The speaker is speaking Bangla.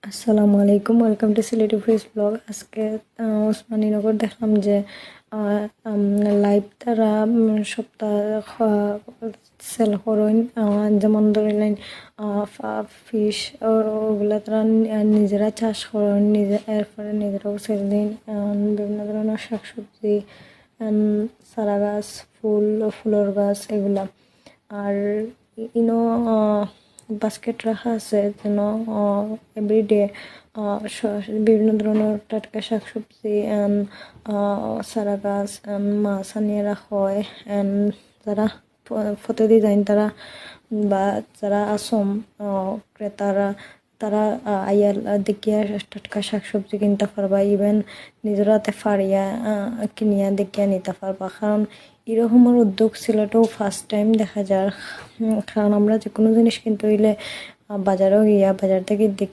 আসসালামু আলাইকুম, welcome to Sylheti fresh blog. আজকে ওসমানীনগর দেখলাম যে লাইভ তারা সপ্তাহ সেল করেন, যেমন ধরিলেন ফিশ ওগুলা তারা নিজেরা চাষ করেন, এরপরে নিজেরাও সেল দিন। বিভিন্ন ধরনের শাকসবজি, চারা গাছ, ফুলের গাছ এগুলা। আর ইনো বাস্কেট রাখা আছে যেন এভরিডে বিভিন্ন ধরনের টাটকা শাকসবজি চারা গাছ মাছ আনিয়ে রাখা হয়। যারা ফতে যান তারা বা যারা আসম ক্রেতারা তারা আইয়াল দেখিয়া টাটকা শাকসবজি কিনতে পারবা, ইভেন নিজের হাতে ফাড়িয়া কিনিয়া দেখিয়া নিতে পারবা। কারণ এরকমের উদ্যোগ সিলেটেও ফার্স্ট টাইম দেখা যায়। কারণ আমরা যে কোনো জিনিস কিনতে হইলে বাজারেও গিয়া বাজার থেকে দেখি